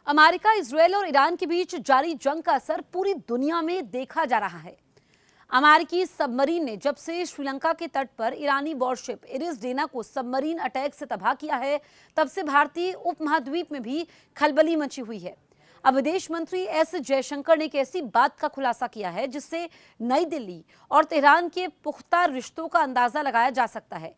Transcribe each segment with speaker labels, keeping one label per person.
Speaker 1: America, Israel और Iran के बीच जारी जंग का असर पूरी दुनिया में देखा जा रहा है। अमेरिकी सबमरीन ने जब से श्रीलंका के तट पर ईरानी वॉरशिप इरिस डेना को सबमरीन अटैक से तबाह किया है, तब से भारतीय उपमहाद्वीप में भी खलबली मची हुई है। अब विदेश मंत्री एस जयशंकर ने एक ऐसी बात का खुलासा किया है जिससे नई दिल्ली और तेहरान के पुख्ता रिश्तों का अंदाजा लगाया जा सकता है।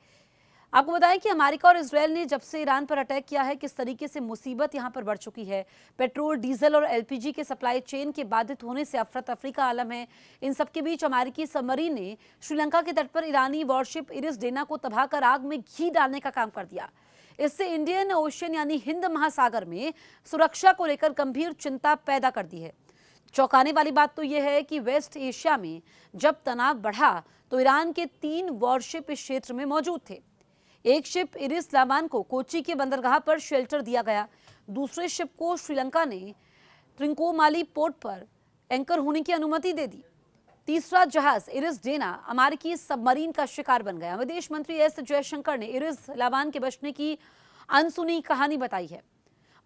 Speaker 1: आपको बताएं कि अमेरिका और इजरायल ने जब से ईरान पर अटैक किया है, किस तरीके से मुसीबत यहां पर बढ़ चुकी है। पेट्रोल, डीजल और एलपीजी के सप्लाई चेन के बाधित होने से अफरा तफरी का आलम है। इन सबके बीच अमेरिकी सबमरीन ने श्रीलंका के तट पर ईरानी वॉरशिप इरिस डेना को तबाह कर आग में घी डालने का काम कर दिया। इससे इंडियन ओशन यानी हिंद महासागर में सुरक्षा को लेकर गंभीर चिंता पैदा कर दी है। चौंकाने वाली बात तो यह है कि वेस्ट एशिया में जब तनाव बढ़ा तो ईरान के 3 वॉरशिप इस क्षेत्र में मौजूद थे। एक शिप इरिस लामान को कोच्चि के बंदरगाह पर शेल्टर दिया गया। दूसरे शिप को श्रीलंका ने त्रिंकोमाली पोर्ट पर एंकर होने की अनुमति दे दी। तीसरा जहाज इरिस डेना अमेरिकी सबमरीन का शिकार बन गया। विदेश मंत्री एस जयशंकर ने इरिस लामान के बचने की अनसुनी कहानी बताई है।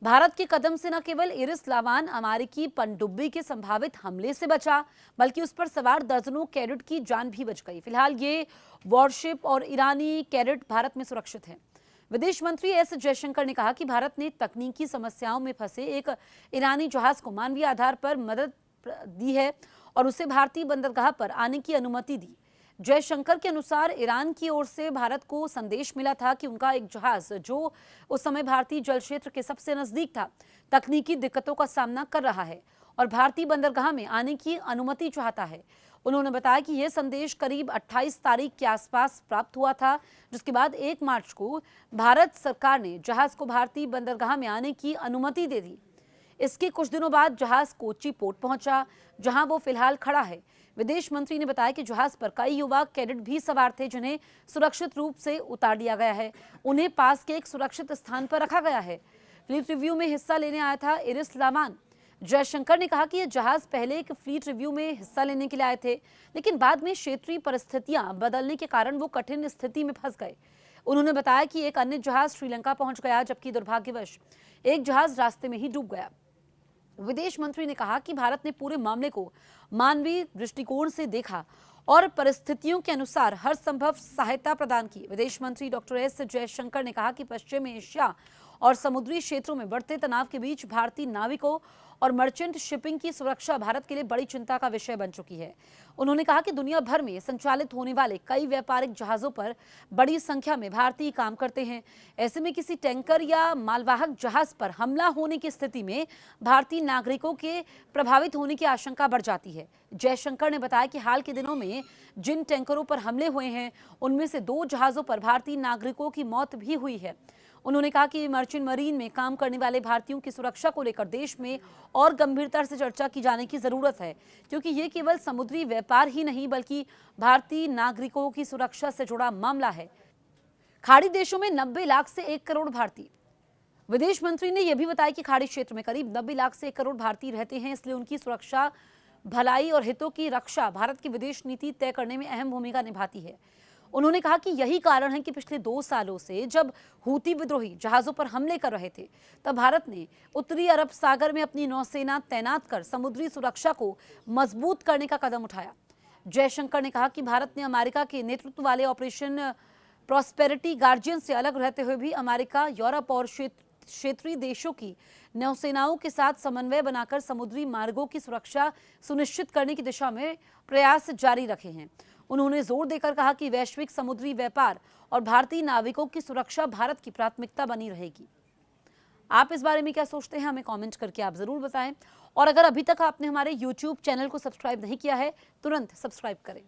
Speaker 1: भारत के कदम से न केवल इरिस लामान अमेरिकी पनडुब्बी के संभावित हमले से बचा, बल्कि उस पर सवार दर्जनों कैडेट की जान भी बच गई। फिलहाल ये वॉरशिप और ईरानी कैडेट भारत में सुरक्षित हैं। विदेश मंत्री एस जयशंकर ने कहा कि भारत ने तकनीकी समस्याओं में फंसे एक ईरानी जहाज को मानवीय आधार पर मदद दी है और उसे भारतीय बंदरगाह पर आने की अनुमति दी। जयशंकर के अनुसार ईरान की ओर से भारत को संदेश मिला था कि उनका एक जहाज, जो उस समय भारतीय जल क्षेत्र के सबसे नजदीक था, तकनीकी दिक्कतों का सामना कर रहा है और भारतीय बंदरगाह में आने की अनुमति चाहता है। उन्होंने बताया कि यह संदेश करीब 28 तारीख के आसपास प्राप्त हुआ था, जिसके बाद 1 मार्च को भारत सरकार ने जहाज को भारतीय बंदरगाह में आने की अनुमति दे दी। इसके कुछ दिनों बाद जहाज कोच्चि पोर्ट पहुंचा, जहां वो फिलहाल खड़ा है। विदेश मंत्री ने बताया कि जहाज पर कई युवा कैडेट भी सवार थे, जिन्हें सुरक्षित रूप से उतार दिया गया है। उन्हें पास के एक सुरक्षित स्थान पर रखा गया है। फ्लीट रिव्यू में हिस्सा लेने आया था इरिस लामान। जयशंकर ने कहा कि यह जहाज पहले एक फ्लीट रिव्यू में हिस्सा लेने के लिए आए थे, लेकिन बाद में क्षेत्रीय परिस्थितियां बदलने के कारण वो कठिन स्थिति में फंस गए। उन्होंने बताया कि एक अन्य जहाज श्रीलंका पहुंच गया, जबकि दुर्भाग्यवश एक जहाज रास्ते में ही डूब गया। विदेश मंत्री ने कहा कि भारत ने पूरे मामले को मानवीय दृष्टिकोण से देखा और परिस्थितियों के अनुसार हर संभव सहायता प्रदान की। विदेश मंत्री डॉक्टर एस जयशंकर ने कहा कि पश्चिम एशिया और समुद्री क्षेत्रों में बढ़ते तनाव के बीच भारतीय नाविकों और मर्चेंट शिपिंग की सुरक्षा भारत के लिए बड़ी चिंता का विषय बन चुकी है। उन्होंने कहा कि दुनिया भर में संचालित होने वाले कई व्यापारिक जहाजों पर बड़ी संख्या में भारतीय काम करते हैं। ऐसे में किसी टैंकर या मालवाहक जहाज पर हमला होने की स्थिति में भारतीय नागरिकों के प्रभावित होने की आशंका बढ़ जाती है। जयशंकर ने बताया कि हाल के दिनों में जिन टैंकरों पर हमले हुए हैं, उनमें से 2 जहाजों पर भारतीय नागरिकों की मौत भी हुई है। उन्होंने कहा कि मर्चेंट मरीन में काम करने वाले भारतीयों की सुरक्षा को लेकर देश में और गंभीरता से चर्चा की जाने की जरूरत है, क्योंकि ये केवल समुद्री व्यापार ही नहीं बल्कि भारतीय नागरिकों की सुरक्षा से जुड़ा मामला है। खाड़ी देशों में 90 लाख से 1 करोड़ भारतीय। विदेश मंत्री ने यह भी बताया कि खाड़ी क्षेत्र में करीब 90 लाख से 1 करोड़ भारतीय रहते हैं, इसलिए उनकी सुरक्षा, भलाई और हितों की रक्षा भारत की विदेश नीति तय करने में अहम भूमिका निभाती है। उन्होंने कहा कि यही कारण है कि पिछले 2 सालों से जब हूती विद्रोही जहाजों पर हमले कर रहे थे, तब भारत ने उत्तरी अरब सागर में अपनी नौसेना तैनात कर समुद्री सुरक्षा को मजबूत करने का कदम उठाया। जयशंकर ने कहा कि भारत ने अमेरिका के नेतृत्व वाले ऑपरेशन प्रॉस्पेरिटी गार्जियन से अलग रहते हुए भी अमेरिका, यूरोप और क्षेत्रीय देशों की नौसेनाओं के साथ समन्वय बनाकर समुद्री मार्गों की सुरक्षा सुनिश्चित करने की दिशा में प्रयास जारी रखे हैं। उन्होंने जोर देकर कहा कि वैश्विक समुद्री व्यापार और भारतीय नाविकों की सुरक्षा भारत की प्राथमिकता बनी रहेगी। आप इस बारे में क्या सोचते हैं, हमें कमेंट करके आप जरूर बताएं। और अगर अभी तक आपने हमारे YouTube चैनल को सब्सक्राइब नहीं किया है, तुरंत सब्सक्राइब करें।